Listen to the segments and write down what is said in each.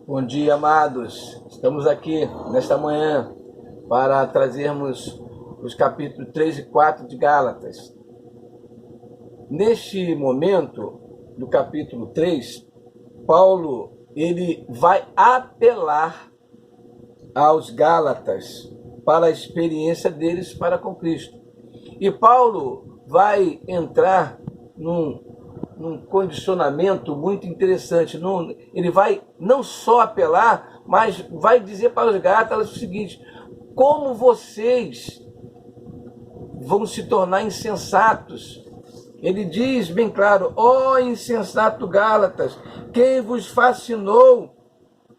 Bom dia, amados. Estamos aqui nesta manhã para trazermos os capítulos 3 e 4 de Gálatas. Neste momento, do capítulo 3, Paulo ele vai apelar aos Gálatas para a experiência deles para com Cristo. E Paulo vai entrar num condicionamento muito interessante. Ele vai não só apelar, mas vai dizer para os Gálatas o seguinte: como vocês vão se tornar insensatos? Ele diz bem claro: ó insensato Gálatas, quem vos fascinou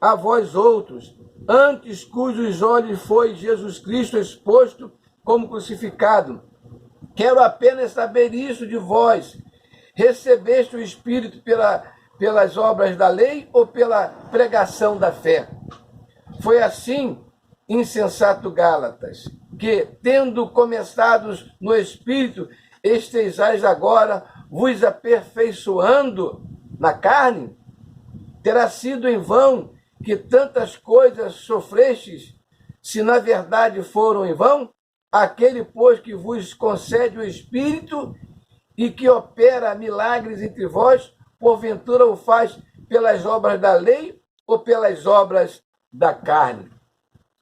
a vós outros, antes cujos olhos foi Jesus Cristo exposto como crucificado? Quero apenas saber isso de vós. Recebeste o Espírito pelas obras da lei ou pela pregação da fé? Foi assim, insensato Gálatas, que, tendo começados no Espírito, estejais agora vos aperfeiçoando na carne? Terá sido em vão que tantas coisas sofrestes, se na verdade foram em vão? Aquele, pois, que vos concede o Espírito e que opera milagres entre vós, porventura o faz pelas obras da lei ou pelas obras da carne?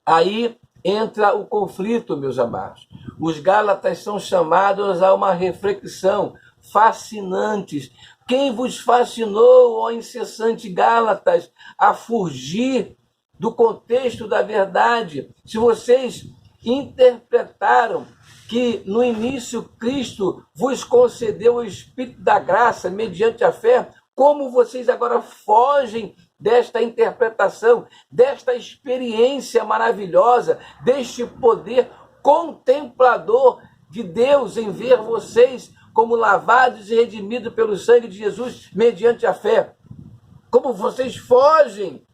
Aí entra o conflito, meus amados. Os Gálatas são chamados a uma reflexão, fascinantes. Quem vos fascinou, ó incessante Gálatas, a fugir do contexto da verdade? Se vocês interpretaram que no início Cristo vos concedeu o Espírito da graça mediante a fé, como vocês agora fogem desta interpretação, desta experiência maravilhosa, deste poder contemplador de Deus em ver vocês como lavados e redimidos pelo sangue de Jesus mediante a fé? Como vocês fogem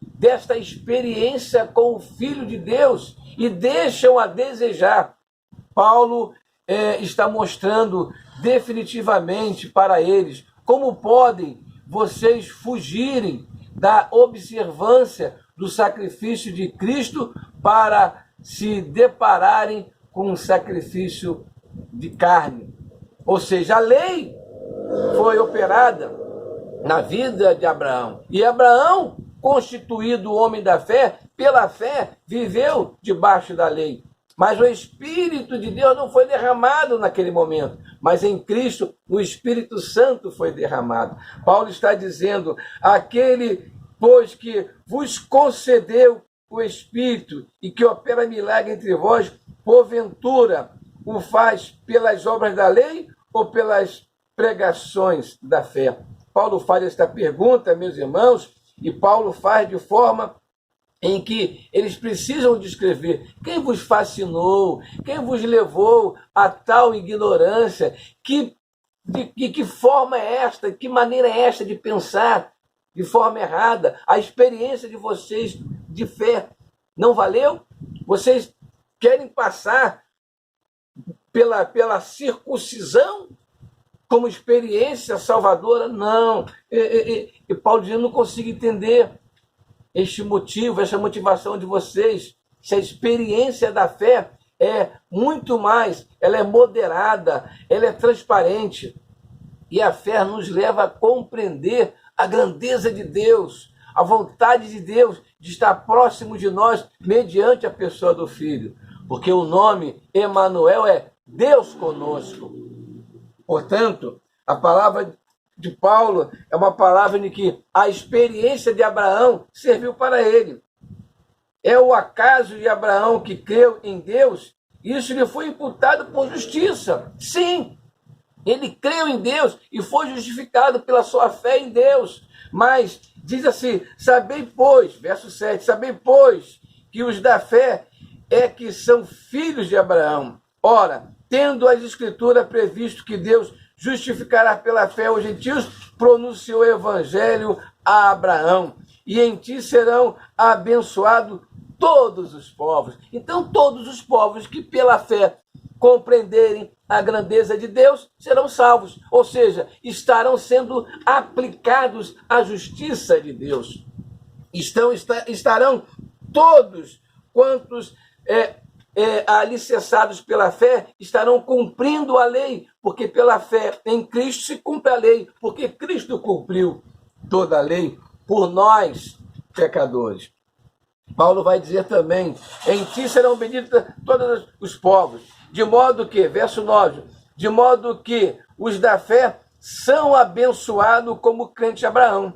desta experiência com o Filho de Deus e deixam a desejar? Paulo está mostrando definitivamente para eles como podem vocês fugirem da observância do sacrifício de Cristo para se depararem com um sacrifício de carne. Ou seja, a lei foi operada na vida de Abraão. E Abraão, constituído homem da fé, pela fé, viveu debaixo da lei. Mas o Espírito de Deus não foi derramado naquele momento, mas em Cristo o Espírito Santo foi derramado. Paulo está dizendo: aquele, pois, que vos concedeu o Espírito e que opera milagre entre vós, porventura o faz pelas obras da lei ou pelas pregações da fé? Paulo faz esta pergunta, meus irmãos, e Paulo faz de forma em que eles precisam descrever quem vos fascinou, quem vos levou a tal ignorância, que forma é esta, que maneira é esta de pensar de forma errada? A experiência de vocês de fé não valeu? Vocês querem passar pela circuncisão como experiência salvadora? Não. E Paulo diz: eu não consigo entender este motivo, essa motivação de vocês. Se a experiência da fé é muito mais, ela é moderada, ela é transparente. E a fé nos leva a compreender a grandeza de Deus, a vontade de Deus de estar próximo de nós mediante a pessoa do Filho. Porque o nome Emanuel é Deus conosco. Portanto, a palavra de Paulo é uma palavra em que a experiência de Abraão serviu para ele. É o acaso de Abraão que creu em Deus, isso lhe foi imputado por justiça. Sim, ele creu em Deus e foi justificado pela sua fé em Deus. Mas diz assim: sabei, pois, verso 7, sabei, pois, que os da fé é que são filhos de Abraão. Ora, tendo as Escrituras previsto que Deus justificará pela fé os gentios, pronunciou o evangelho a Abraão: e em ti serão abençoados todos os povos. Então, todos os povos que pela fé compreenderem a grandeza de Deus serão salvos, ou seja, estarão sendo aplicados à justiça de Deus. estarão todos quantos alicerçados pela fé estarão cumprindo a lei, porque pela fé em Cristo se cumpre a lei, porque Cristo cumpriu toda a lei por nós, pecadores. Paulo vai dizer também, em ti serão benditos todos os povos, de modo que, verso 9, de modo que os da fé são abençoados como crente de Abraão.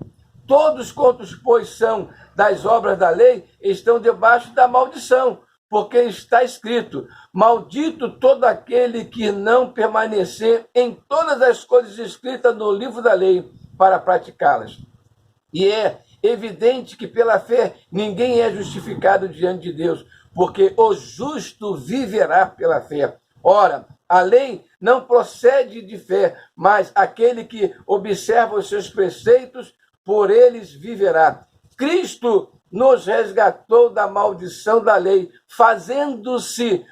Todos quantos, pois, são das obras da lei, estão debaixo da maldição, porque está escrito, maldito todo aquele que não permanecer em todas as coisas escritas no livro da lei para praticá-las. E é evidente que pela fé ninguém é justificado diante de Deus, porque o justo viverá pela fé. Ora, a lei não procede de fé, mas aquele que observa os seus preceitos, por eles viverá. Cristo nos resgatou da maldição da lei, fazendo-se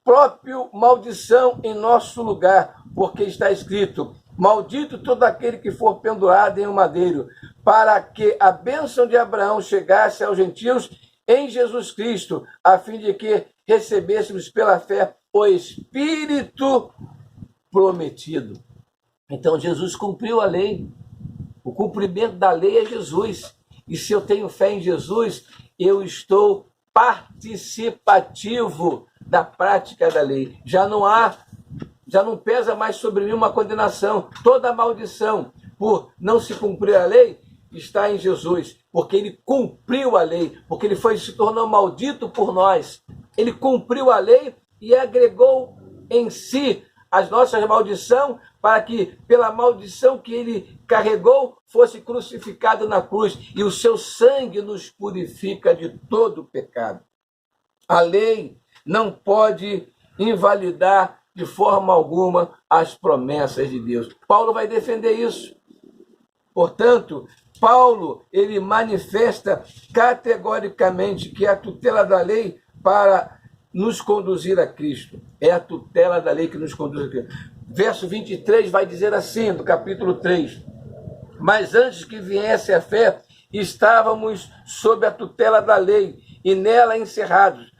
próprio maldição em nosso lugar, porque está escrito, maldito todo aquele que for pendurado em um madeiro, para que a bênção de Abraão chegasse aos gentios em Jesus Cristo, a fim de que recebêssemos pela fé o Espírito prometido. Então Jesus cumpriu a lei. O cumprimento da lei é Jesus. E se eu tenho fé em Jesus, eu estou participativo da prática da lei. Já não pesa mais sobre mim uma condenação. Toda maldição por não se cumprir a lei está em Jesus, porque ele cumpriu a lei, porque ele se tornou maldito por nós. Ele cumpriu a lei e agregou em si as nossas maldições, para que, pela maldição que ele carregou, fosse crucificado na cruz, e o seu sangue nos purifica de todo o pecado. A lei não pode invalidar de forma alguma as promessas de Deus. Paulo vai defender isso. Portanto, Paulo, ele manifesta categoricamente que a tutela da lei para nos conduzir a Cristo. É a tutela da lei que nos conduz a Cristo. Verso 23 vai dizer assim, do capítulo 3. Mas antes que viesse a fé, estávamos sob a tutela da lei e nela encerrados,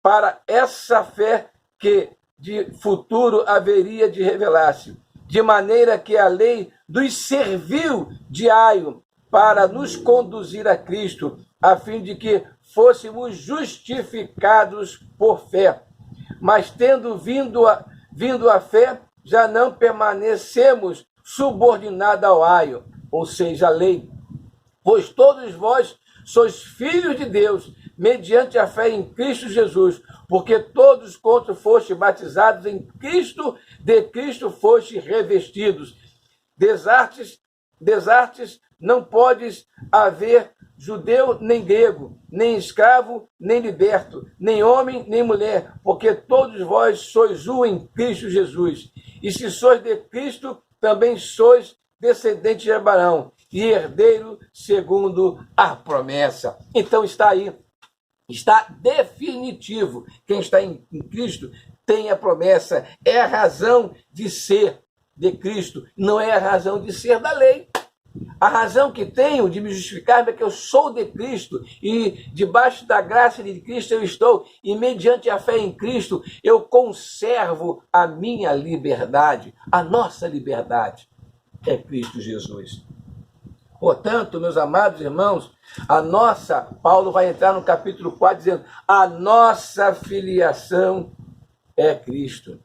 para essa fé que de futuro haveria de revelar-se, de maneira que a lei nos serviu de aio para nos conduzir a Cristo, a fim de que fôssemos justificados por fé. Mas tendo vindo a fé, já não permanecemos subordinados ao aio, ou seja, a lei. Pois todos vós sois filhos de Deus, mediante a fé em Cristo Jesus, porque todos quanto foste batizados em Cristo, de Cristo foste revestidos. Desartes, não podes haver judeu nem grego, nem escravo, nem liberto, nem homem, nem mulher, porque todos vós sois um em Cristo Jesus. E se sois de Cristo, também sois descendente de Abraão e herdeiro segundo a promessa. Então está aí, está definitivo. Quem está em Cristo tem a promessa, é a razão de ser de Cristo, não é a razão de ser da lei. A razão que tenho de me justificar é que eu sou de Cristo e debaixo da graça de Cristo eu estou, e mediante a fé em Cristo eu conservo a minha liberdade, a nossa liberdade é Cristo Jesus. Portanto, meus amados irmãos, Paulo vai entrar no capítulo 4 dizendo, a nossa filiação é Cristo.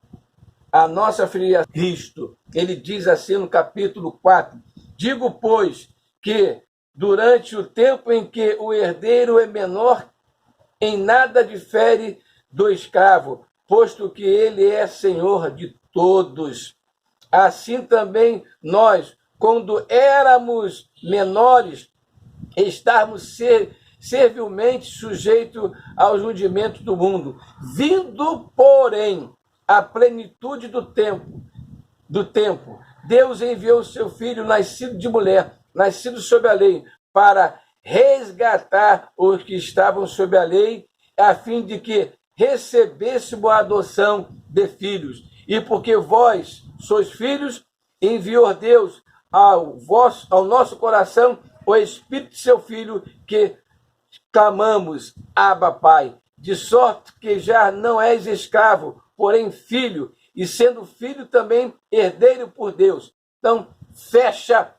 A nossa filiação é Cristo. Ele diz assim no capítulo 4, digo, pois, que durante o tempo em que o herdeiro é menor, em nada difere do escravo, posto que ele é senhor de todos. Assim também nós, quando éramos menores, estávamos servilmente sujeitos aos rudimentos do mundo, vindo, porém, a plenitude do tempo, Deus enviou o seu Filho, nascido de mulher, nascido sob a lei, para resgatar os que estavam sob a lei, a fim de que recebêssemos a adoção de filhos. E porque vós sois filhos, enviou Deus ao nosso coração o Espírito de seu Filho, que clamamos, Abba, Pai, de sorte que já não és escravo, porém filho, e sendo filho também herdeiro por Deus. Então, fecha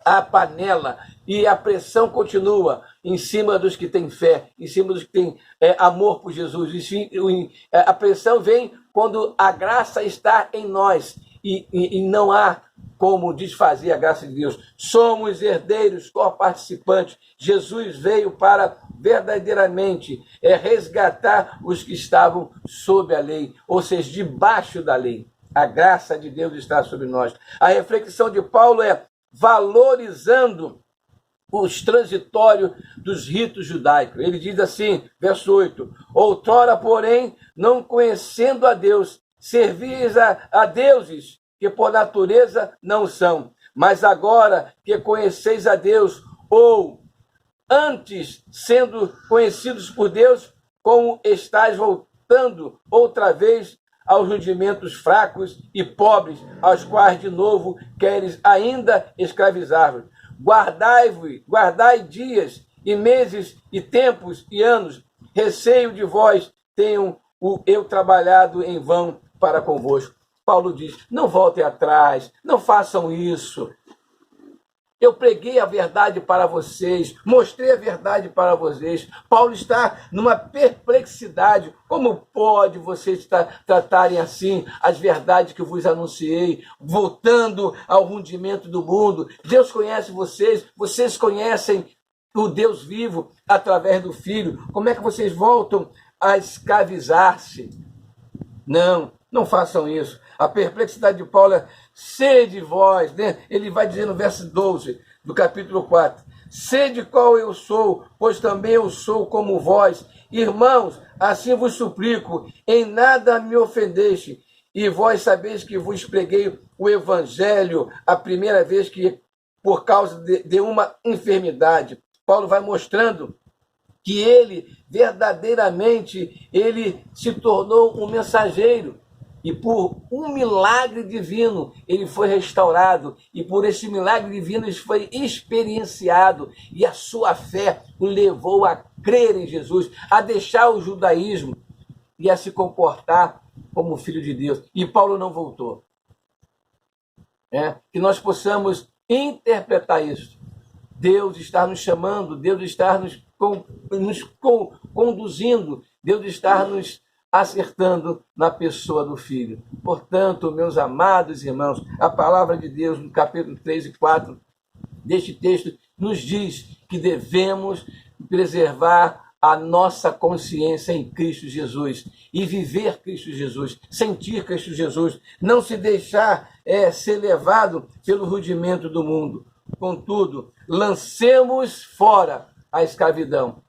a panela e a pressão continua em cima dos que têm fé, em cima dos que têm amor por Jesus. A pressão vem quando a graça está em nós e não há como desfazer a graça de Deus. Somos herdeiros, co-participantes. Jesus veio para verdadeiramente resgatar os que estavam sob a lei, ou seja, debaixo da lei. A graça de Deus está sobre nós. A reflexão de Paulo é valorizando os transitórios dos ritos judaicos. Ele diz assim, verso 8, outrora, porém, não conhecendo a Deus, servis a deuses que por natureza não são, mas agora que conheceis a Deus, ou antes, sendo conhecidos por Deus, como estáis voltando outra vez aos rudimentos fracos e pobres, aos quais de novo queres ainda escravizar-vos. Guardai dias e meses e tempos e anos, receio de vós tenho eu trabalhado em vão para convosco. Paulo diz, não voltem atrás, não façam isso. Eu preguei a verdade para vocês, mostrei a verdade para vocês. Paulo está numa perplexidade. Como pode vocês tratarem assim as verdades que eu vos anunciei, voltando ao rudimento do mundo? Deus conhece vocês, vocês conhecem o Deus vivo através do Filho. Como é que vocês voltam a escravizar-se? Não façam isso. A perplexidade de Paulo é, sede vós, né? Ele vai dizer no verso 12 do capítulo 4, sede qual eu sou, pois também eu sou como vós. Irmãos, assim vos suplico, em nada me ofendeste, e vós sabeis que vos preguei o evangelho a primeira vez que, por causa de uma enfermidade. Paulo vai mostrando que ele, verdadeiramente, ele se tornou um mensageiro. E por um milagre divino, ele foi restaurado. E por esse milagre divino, ele foi experienciado. E a sua fé o levou a crer em Jesus, a deixar o judaísmo e a se comportar como filho de Deus. E Paulo não voltou. Que nós possamos interpretar isso. Deus está nos chamando, Deus está nos conduzindo, Deus está nos acertando na pessoa do Filho. Portanto, meus amados irmãos, a palavra de Deus, no capítulo 3 e 4 deste texto, nos diz que devemos preservar a nossa consciência em Cristo Jesus e viver Cristo Jesus, sentir Cristo Jesus, não se deixar ser levado pelo rudimento do mundo. Contudo, lancemos fora a escravidão